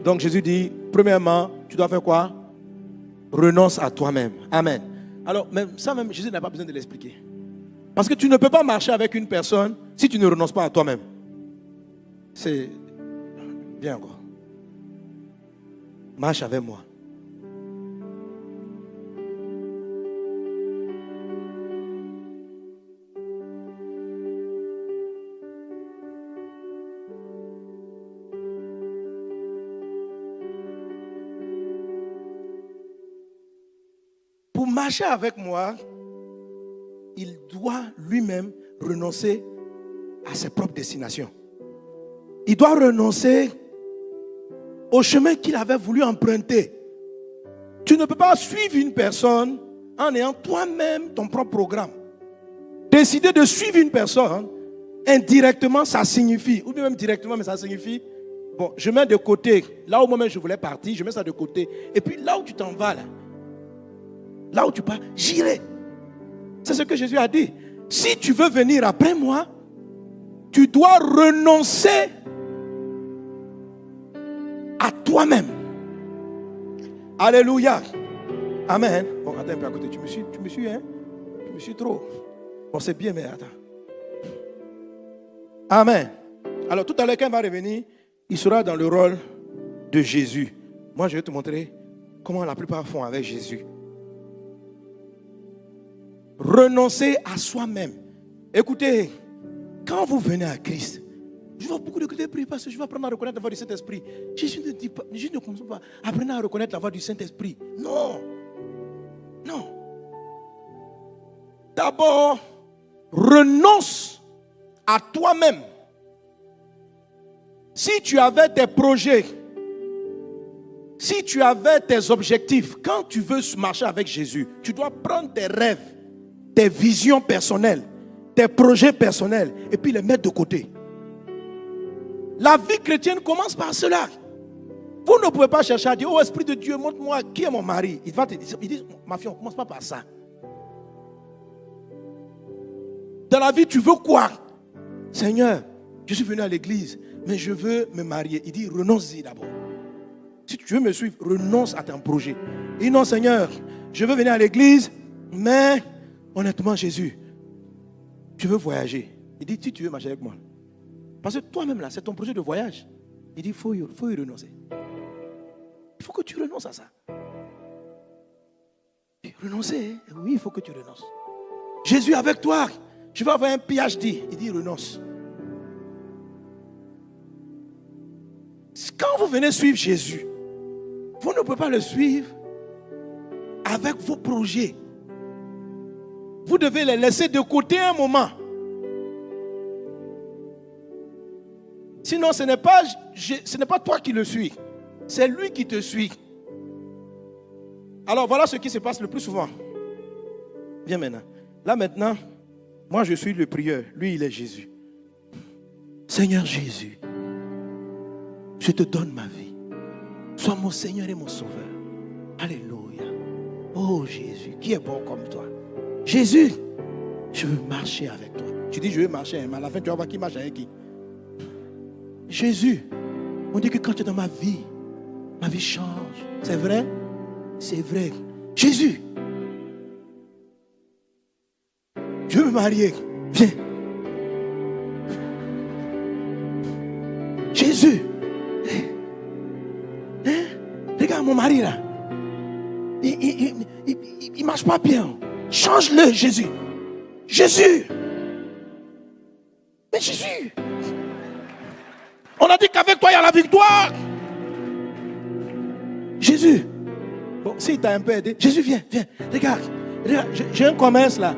Donc Jésus dit, premièrement, tu dois faire quoi? Renonce à toi-même. Amen. Alors, même ça, même Jésus n'a pas besoin de l'expliquer. Parce que tu ne peux pas marcher avec une personne si tu ne renonces pas à toi-même. C'est... Viens encore. Marche avec moi. Pour marcher avec moi, il doit lui-même renoncer à ses propres destinations. Il doit renoncer au chemin qu'il avait voulu emprunter. Tu ne peux pas suivre une personne en ayant toi-même ton propre programme. Décider de suivre une personne, indirectement, ça signifie, ou même directement, mais ça signifie, bon, je mets de côté, là où moi-même je voulais partir, je mets ça de côté. Et puis là où tu t'en vas, là où tu pars, j'irai. C'est ce que Jésus a dit. Si tu veux venir après moi, tu dois renoncer à toi-même. Alléluia. Amen. Bon, attends un peu à côté. Tu me suis, hein? Tu me suis trop. Bon, c'est bien, mais attends. Amen. Alors, tout à l'heure, quand il va revenir, il sera dans le rôle de Jésus. Moi, je vais te montrer comment la plupart font avec Jésus. Renoncer à soi-même. Écoutez, quand vous venez à Christ, je vois beaucoup de prier parce que je vais apprendre à reconnaître la voix du Saint-Esprit. Jésus ne dit pas, Jésus ne commence pas à apprendre à reconnaître la voix du Saint-Esprit. Non. Non. D'abord, renonce à toi-même. Si tu avais tes projets, si tu avais tes objectifs, quand tu veux marcher avec Jésus, tu dois prendre tes rêves, tes visions personnelles, tes projets personnels et puis les mettre de côté. La vie chrétienne commence par cela. Vous ne pouvez pas chercher à dire, oh Esprit de Dieu, montre-moi qui est mon mari. Il va te dire, il dit, ma fille, on ne commence pas par ça. Dans la vie, tu veux quoi? Seigneur, je suis venu à l'église, mais je veux me marier. Il dit, renonce-y d'abord. Si tu veux me suivre, renonce à ton projet. Il dit, non Seigneur, je veux venir à l'église, mais honnêtement Jésus, je veux voyager. Il dit, si tu veux marcher avec moi. Parce que toi-même là, c'est ton projet de voyage. Il dit, il faut y renoncer. Il faut que tu renonces à ça. Renoncer, hein? Oui, il faut que tu renonces. Jésus avec toi, je vais avoir un PhD. Il dit, renonce. Quand vous venez suivre Jésus, vous ne pouvez pas le suivre avec vos projets. Vous devez les laisser de côté un moment. Sinon, ce n'est pas toi qui le suis. C'est lui qui te suit. Alors, voilà ce qui se passe le plus souvent. Viens maintenant. Là maintenant, moi je suis le prieur. Lui, il est Jésus. Seigneur Jésus, je te donne ma vie. Sois mon Seigneur et mon Sauveur. Alléluia. Oh Jésus, qui est bon comme toi. Jésus, je veux marcher avec toi. Tu dis je veux marcher, mais à la fin tu vas voir qui marche avec qui. Jésus, on dit que quand tu es dans ma vie change. C'est vrai? C'est vrai. Jésus, je veux me marier. Viens. Jésus, regarde mon mari là. Il marche pas bien. Change-le, Jésus. Jésus. Mais Jésus. On a dit qu'avec toi, il y a la victoire. Jésus. Bon, s'il t'a un peu aidé. Jésus, viens. Regarde, j'ai un commerce là.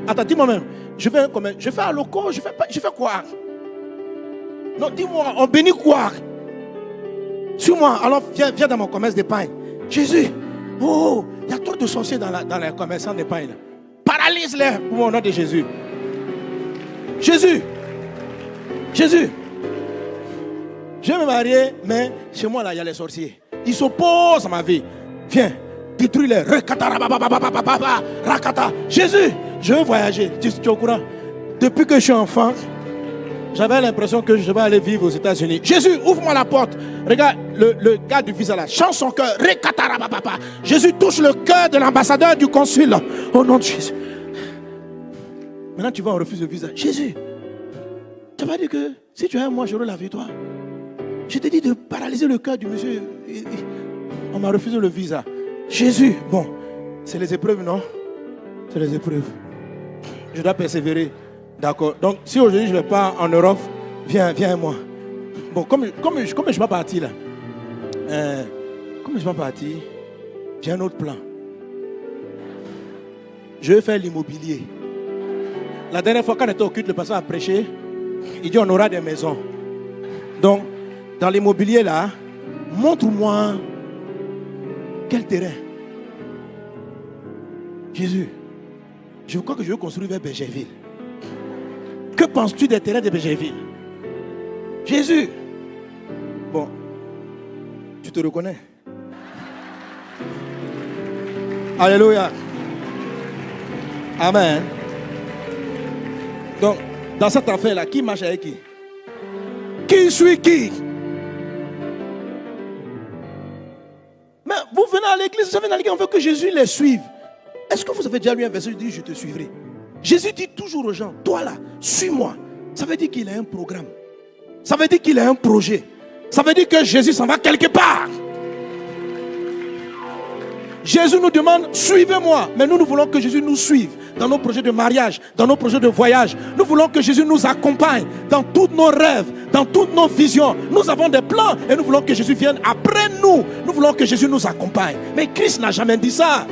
Attends, dis-moi même. Je fais un commerce. Je fais un loco. Je fais quoi? Non, dis-moi, on bénit quoi? Suis-moi. Alors, viens dans mon commerce d'épargne. Jésus. Oh, il y a trop de sorciers dans les commerçants d'épargne. Paralyse-les pour mon nom de Jésus. Jésus. Je vais me marier, mais chez moi, là, il y a les sorciers. Ils s'opposent à ma vie. Viens, détruis-les. Rakata. Jésus, je veux voyager. Tu es au courant? Depuis que je suis enfant, j'avais l'impression que je vais aller vivre aux États-Unis. Jésus, ouvre-moi la porte. Regarde, le gars du visa là. Change son cœur. Jésus touche le cœur de l'ambassadeur, du consul. Au nom de Jésus. Maintenant, tu vas, on refuse le visa. Jésus, tu n'as pas dit que si tu as un mois, j'aurai la victoire. Je t'ai dit de paralyser le cœur du monsieur. On m'a refusé le visa. Jésus, bon, c'est les épreuves, non? C'est les épreuves. Je dois persévérer. D'accord. Donc, si aujourd'hui je ne vais pas en Europe, viens moi. Bon, comme je ne suis pas parti là, comme je ne suis pas parti, j'ai un autre plan. Je vais faire l'immobilier. La dernière fois, quand on était au culte, le pasteur a prêché. Il dit on aura des maisons. Donc, dans l'immobilier là, montre-moi quel terrain. Jésus, je crois que je veux construire vers Bergerville. Que penses-tu des terrains de Bergerville? Jésus. Bon, tu te reconnais? Alléluia. Amen. Donc, dans cette affaire-là, qui marche avec qui? Qui suit qui? Mais vous venez à l'église, vous venez à l'église, on veut que Jésus les suive. Est-ce que vous avez déjà lu un verset qui dit je te suivrai? Jésus dit toujours aux gens, toi là, suis-moi. Ça veut dire qu'il a un programme. Ça veut dire qu'il a un projet. Ça veut dire que Jésus s'en va quelque part. Jésus nous demande, suivez-moi. Mais nous voulons que Jésus nous suive dans nos projets de mariage, dans nos projets de voyage. Nous voulons que Jésus nous accompagne dans tous nos rêves, dans toutes nos visions. Nous avons des plans et nous voulons que Jésus vienne après nous. Nous voulons que Jésus nous accompagne. Mais Christ n'a jamais dit ça.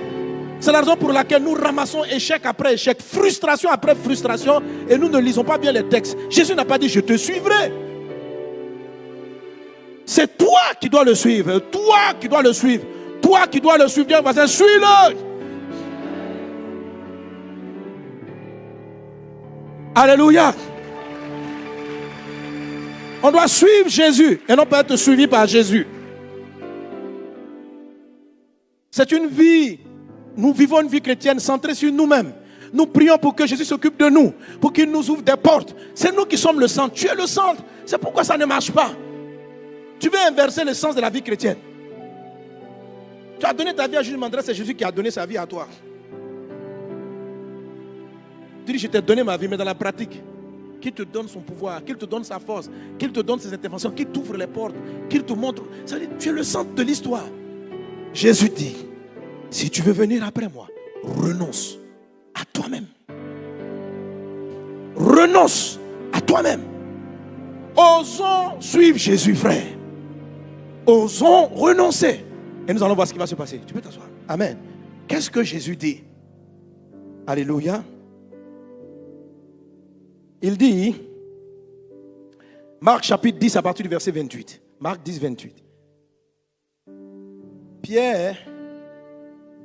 C'est la raison pour laquelle nous ramassons échec après échec, frustration après frustration, et nous ne lisons pas bien les textes. Jésus n'a pas dit je te suivrai. C'est toi qui dois le suivre. Toi qui dois le suivre. Toi qui dois le suivre. Dis au voisin, suis-le. Alléluia. On doit suivre Jésus et non pas être suivi par Jésus. C'est une vie. Nous vivons une vie chrétienne centrée sur nous-mêmes. Nous prions pour que Jésus s'occupe de nous, pour qu'il nous ouvre des portes. C'est nous qui sommes le centre. Tu es le centre. C'est pourquoi ça ne marche pas. Tu veux inverser le sens de la vie chrétienne. Tu as donné ta vie à Jésus, c'est Jésus qui a donné sa vie à toi. Tu dis, je t'ai donné ma vie, mais dans la pratique, qu'il te donne son pouvoir, qu'il te donne sa force, qu'il te donne ses interventions, qu'il t'ouvre les portes, qu'il te montre. Ça veut dire, tu es le centre de l'histoire. Jésus dit, si tu veux venir après moi, renonce à toi-même. Renonce à toi-même. Osons suivre Jésus, frère. Osons renoncer. Et nous allons voir ce qui va se passer. Tu peux t'asseoir. Amen. Qu'est-ce que Jésus dit? Alléluia. Il dit, Marc chapitre 10 à partir du verset 28. Marc 10, 28. Pierre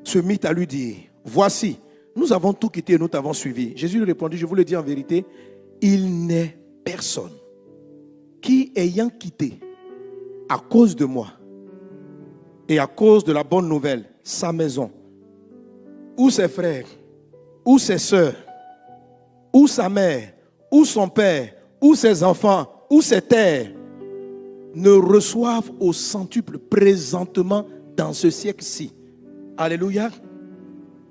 se mit à lui dire, voici, nous avons tout quitté et nous t'avons suivi. Jésus lui répondit, je vous le dis en vérité, il n'est personne qui, ayant quitté à cause de moi et à cause de la bonne nouvelle, sa maison, ou ses frères, ou ses soeurs, ou sa mère, ou son père, ou ses enfants, ou ses terres, ne reçoivent au centuple présentement dans ce siècle-ci. Alléluia.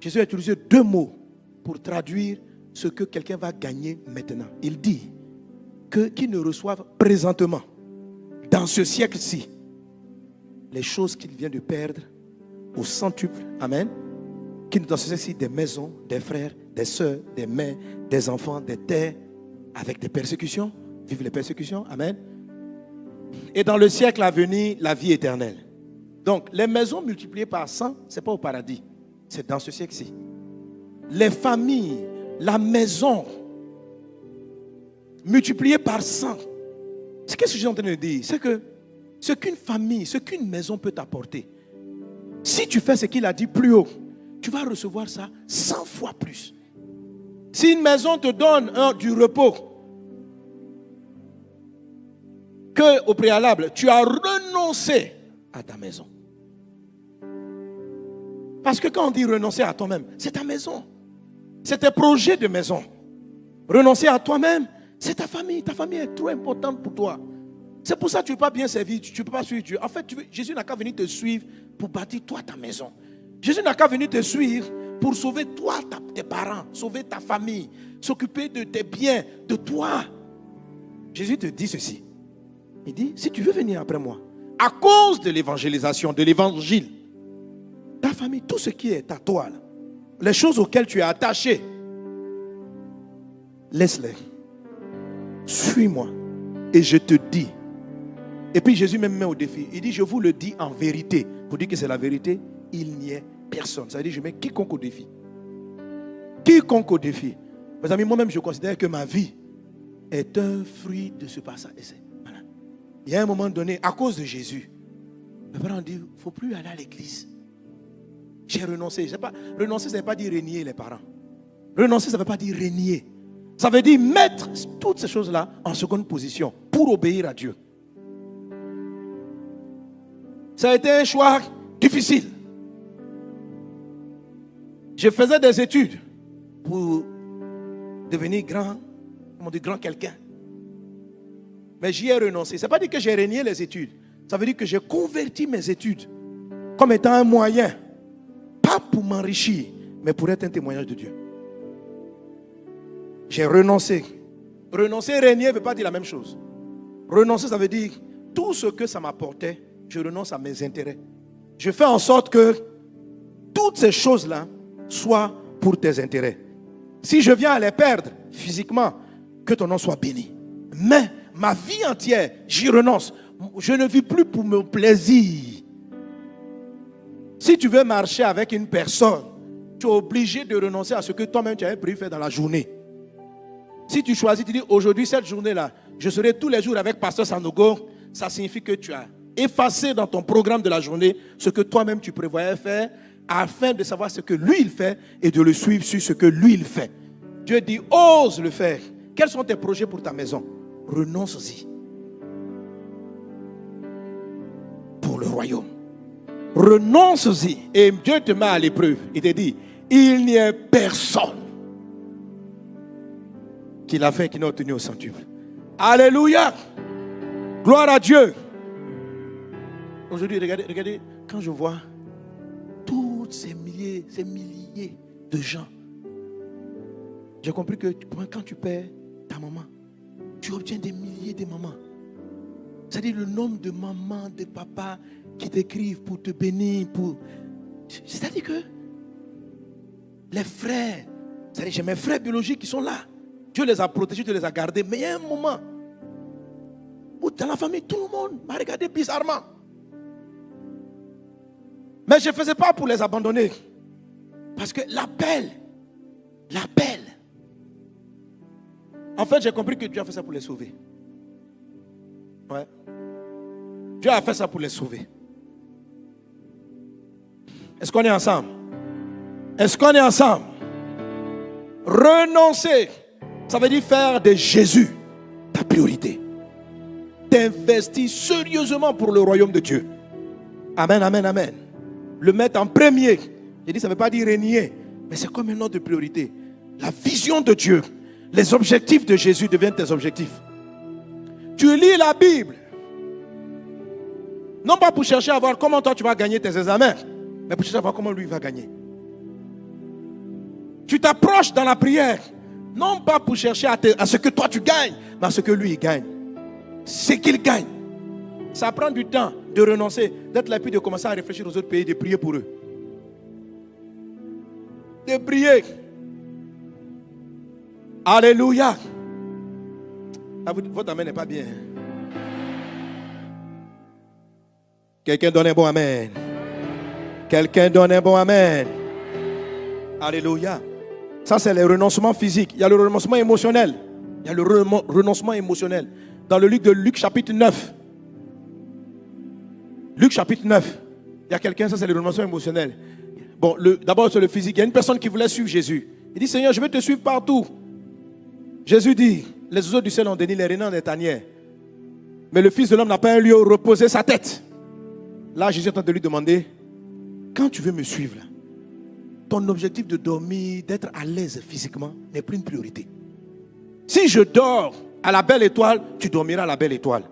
Jésus a utilisé deux mots pour traduire ce que quelqu'un va gagner maintenant. Il dit qu'ils ne reçoivent présentement, dans ce siècle-ci, les choses qu'il vient de perdre au centuple. Amen. Qui dans ce siècle-ci, des maisons, des frères, des soeurs, des mères, des enfants, des terres, avec des persécutions. Vivent les persécutions. Amen. Et dans le siècle à venir, la vie éternelle. Donc, les maisons multipliées par 100, ce n'est pas au paradis. C'est dans ce siècle-ci. Les familles, la maison, multipliées par 100. Qu'est-ce que je suis en train de dire? C'est que ce qu'une famille, ce qu'une maison peut t'apporter, si tu fais ce qu'il a dit plus haut, tu vas recevoir ça 100 fois plus. Si une maison te donne du repos, qu'au préalable, tu as renoncé à ta maison. Parce que quand on dit renoncer à toi-même, c'est ta maison. C'est tes projets de maison. Renoncer à toi-même, c'est ta famille. Ta famille est trop importante pour toi. C'est pour ça que tu ne peux pas bien servir, tu ne peux pas suivre Dieu. En fait, Jésus n'a qu'à venir te suivre pour bâtir toi ta maison. Jésus n'a qu'à venir te suivre pour sauver toi, tes parents, sauver ta famille, s'occuper de tes biens, de toi. Jésus te dit ceci. Il dit, si tu veux venir après moi, à cause de l'évangélisation, de l'évangile, ta famille, tout ce qui est à toi, là, les choses auxquelles tu es attaché, laisse-les. Suis-moi. Et je te dis. Et puis Jésus même met au défi. Il dit, je vous le dis en vérité. Pour dire que c'est la vérité, il n'y ait personne. Ça veut dire, je mets quiconque au défi. Quiconque au défi. Mes amis, moi-même, je considère que ma vie est un fruit de ce passage. Voilà. Il y a un moment donné, à cause de Jésus, mes parents ont dit, il ne faut plus aller à l'église. J'ai renoncé. Renoncer, ça ne veut pas dire renier les parents. Renoncer, ça ne veut pas dire renier. Ça veut dire mettre toutes ces choses-là en seconde position pour obéir à Dieu. Ça a été un choix difficile. Je faisais des études pour devenir grand quelqu'un. Mais j'y ai renoncé. Ça ne veut pas dire que j'ai renié les études. Ça veut dire que j'ai converti mes études comme étant un moyen, pas pour m'enrichir, mais pour être un témoignage de Dieu. J'ai renoncé. Renoncer, renier ne veut pas dire la même chose. Renoncer, ça veut dire tout ce que ça m'apportait, je renonce à mes intérêts. Je fais en sorte que toutes ces choses-là soient pour tes intérêts. Si je viens à les perdre physiquement, que ton nom soit béni. Mais ma vie entière, j'y renonce. Je ne vis plus pour mon plaisir. Si tu veux marcher avec une personne, tu es obligé de renoncer à ce que toi-même tu avais prévu faire dans la journée. Si tu choisis, tu dis aujourd'hui, cette journée-là, je serai tous les jours avec Pasteur Sanogo, ça signifie que tu as effacé dans ton programme de la journée ce que toi-même tu prévoyais faire afin de savoir ce que lui il fait et de le suivre sur ce que lui il fait. Dieu dit, ose le faire. Quels sont tes projets pour ta maison? Renonce-y. Pour le royaume. Renonce-y. Et Dieu te met à l'épreuve. Il te dit, il n'y a personne qui l'a fait, qui n'a obtenu au centuple. Alléluia. Gloire à Dieu. Aujourd'hui, regardez, quand je vois tous ces milliers de gens, j'ai compris que quand tu perds ta maman, tu obtiens des milliers de mamans. C'est-à-dire le nombre de mamans, de papas qui t'écrivent pour te bénir. C'est-à-dire que les frères, c'est-à-dire j'ai mes frères biologiques qui sont là. Dieu les a protégés, Dieu les a gardés. Mais il y a un moment où dans la famille, tout le monde m'a regardé bizarrement. Mais je ne faisais pas pour les abandonner. Parce que l'appel. En fait, j'ai compris que Dieu a fait ça pour les sauver. Ouais. Dieu a fait ça pour les sauver. Est-ce qu'on est ensemble? Est-ce qu'on est ensemble? Renoncer, ça veut dire faire de Jésus ta priorité. T'investir sérieusement pour le royaume de Dieu. Amen, amen, amen. Le mettre en premier. J'ai dit, ça ne veut pas dire renier, mais c'est comme un ordre de priorité. La vision de Dieu, les objectifs de Jésus deviennent tes objectifs. Tu lis la Bible, non pas pour chercher à voir comment toi tu vas gagner tes examens, mais pour chercher à voir comment lui va gagner. Tu t'approches dans la prière, non pas pour chercher à ce que toi tu gagnes, mais à ce que lui il gagne. C'est qu'il gagne. Ça prend du temps de renoncer, d'être là et puis de commencer à réfléchir aux autres pays, de prier pour eux. De prier. Alléluia. Votre amen n'est pas bien. Quelqu'un donne un bon amen. Quelqu'un donne un bon amen. Alléluia. Ça, c'est le renoncement physique. Il y a le renoncement émotionnel. Il y a le renoncement émotionnel. Dans le livre de Luc chapitre 9. Luc chapitre 9. Il y a quelqu'un, ça c'est le renoncement émotionnel. Bon, d'abord c'est le physique. Il y a une personne qui voulait suivre Jésus. Il dit, Seigneur, je vais te suivre partout. Jésus dit, les oiseaux du ciel ont déni, les renards des tanières. Mais le Fils de l'homme n'a pas un lieu où reposer sa tête. Là, Jésus est en train de lui demander, quand tu veux me suivre, là, ton objectif de dormir, d'être à l'aise physiquement, n'est plus une priorité. Si je dors à la belle étoile, tu dormiras à la belle étoile.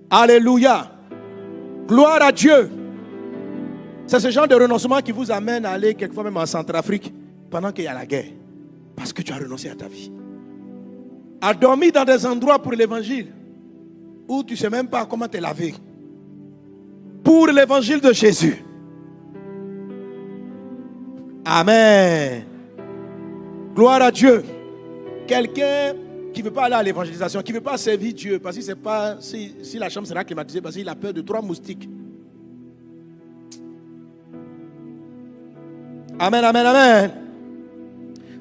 Alléluia. Gloire à Dieu. C'est ce genre de renoncement qui vous amène à aller quelquefois même en Centrafrique pendant qu'il y a la guerre. Parce que tu as renoncé à ta vie. À dormir dans des endroits pour l'évangile où tu ne sais même pas comment te laver. Pour l'évangile de Jésus. Amen. Gloire à Dieu. Quelqu'un qui ne veut pas aller à l'évangélisation, qui ne veut pas servir Dieu, parce que c'est pas si la chambre sera climatisée, parce qu'il a peur de 3 moustiques. Amen, amen, amen.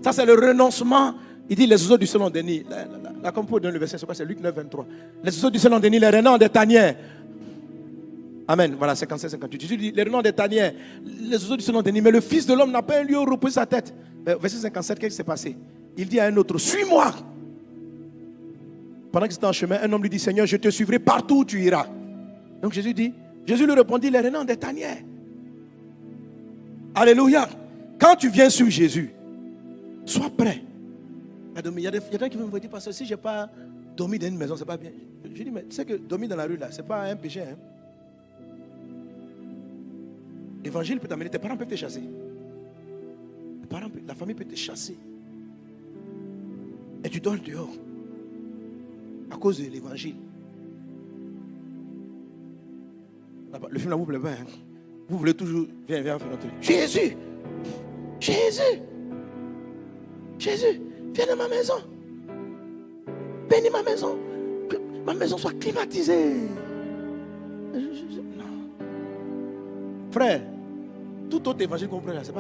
Ça, c'est le renoncement. Il dit les oiseaux du ciel ont des nids. Là, comme pour donner le verset, c'est quoi? C'est Luc 9, 23. Les oiseaux du ciel ont des nids, les renards des tanières. Amen. Voilà, 57, 58. Jésus dit les renards des tanières, les oiseaux du ciel ont des nids, mais le Fils de l'homme n'a pas un lieu où reposer sa tête. Verset 57, qu'est-ce qui s'est passé? Il dit à un autre, suis-moi. Pendant qu'il était en chemin, un homme lui dit, Seigneur, je te suivrai partout où tu iras. Donc Jésus lui répondit, les renards des tanières. Alléluia. Quand tu viens sur Jésus, sois prêt. Il y a des gens qui vont me dire, parce que si je n'ai pas dormi dans une maison, ce n'est pas bien. Je dis, mais tu sais que dormir dans la rue, là, ce n'est pas un péché. Hein? L'évangile peut t'amener, tes parents peuvent te chasser. La famille peut te chasser. Et tu dors dehors. À cause de l'évangile. Le film là vous plaît pas. Hein? Vous voulez toujours. Viens faire notre. Jésus! Jésus! Jésus! Viens dans ma maison. Bénis ma maison. Que ma maison soit climatisée. Non. Frère, tout autre évangile qu'on prend là, c'est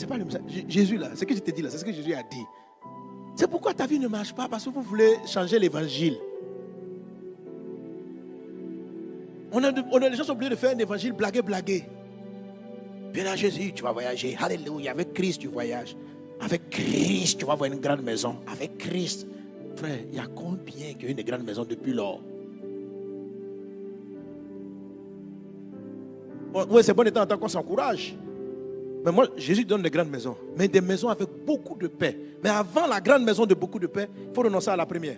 pas le message. Jésus là, c'est ce que je te dis là, c'est ce que Jésus a dit. C'est pourquoi ta vie ne marche pas, parce que vous voulez changer l'évangile. Les gens sont obligés de faire un évangile blaguer. Viens à Jésus, tu vas voyager. Alléluia. Avec Christ, tu voyages. Avec Christ, tu vas avoir une grande maison. Avec Christ. Frère, il y a combien qui ont une grande maison depuis lors? Oui, c'est bon de temps en temps qu'on s'encourage. Mais moi, Jésus donne des grandes maisons. Mais des maisons avec beaucoup de paix. Mais avant la grande maison de beaucoup de paix, il faut renoncer à la première.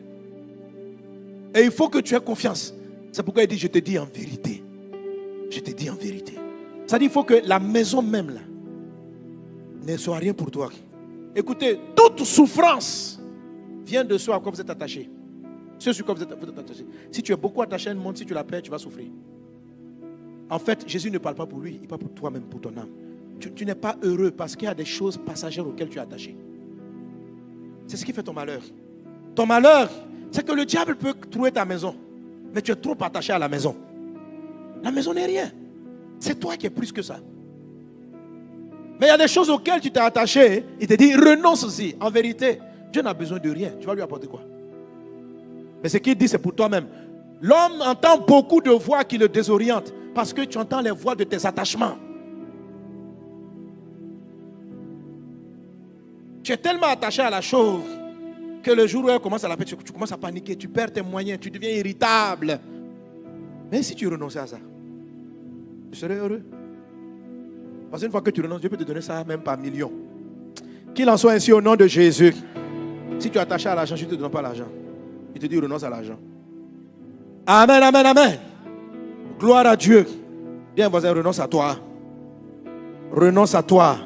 Et il faut que tu aies confiance. C'est pourquoi il dit, je te dis en vérité. Je te dis en vérité. Ça dit, il faut que la maison même là ne soit rien pour toi. Écoutez, toute souffrance vient de ce à quoi vous êtes attaché. Ce sur quoi vous êtes attaché. Si tu es beaucoup attaché à un monde, si tu la perds, tu vas souffrir. En fait, Jésus ne parle pas pour lui, il parle pour toi-même, pour ton âme. Tu n'es pas heureux parce qu'il y a des choses passagères auxquelles tu es attaché. C'est ce qui fait ton malheur. Ton malheur, c'est que le diable peut trouver ta maison. Mais tu es trop attaché à la maison. La maison n'est rien. C'est toi qui es plus que ça. Mais il y a des choses auxquelles tu t'es attaché. Il te dit, renonce-y. En vérité, Dieu n'a besoin de rien. Tu vas lui apporter quoi? Mais ce qu'il dit, c'est pour toi-même. L'homme entend beaucoup de voix qui le désorientent parce que tu entends les voix de tes attachements. Tu es tellement attaché à la chose que le jour où elle commence à la perdre, tu commences à paniquer, tu perds tes moyens, tu deviens irritable. Mais si tu renonçais à ça, tu serais heureux. Parce qu'une fois que tu renonces, Dieu peut te donner ça même par millions. Qu'il en soit ainsi au nom de Jésus. Si tu es attaché à l'argent, je ne te donne pas l'argent. Il te dit renonce à l'argent. Amen, amen, amen. Gloire à Dieu. Viens voisin, renonce à toi. Renonce à toi.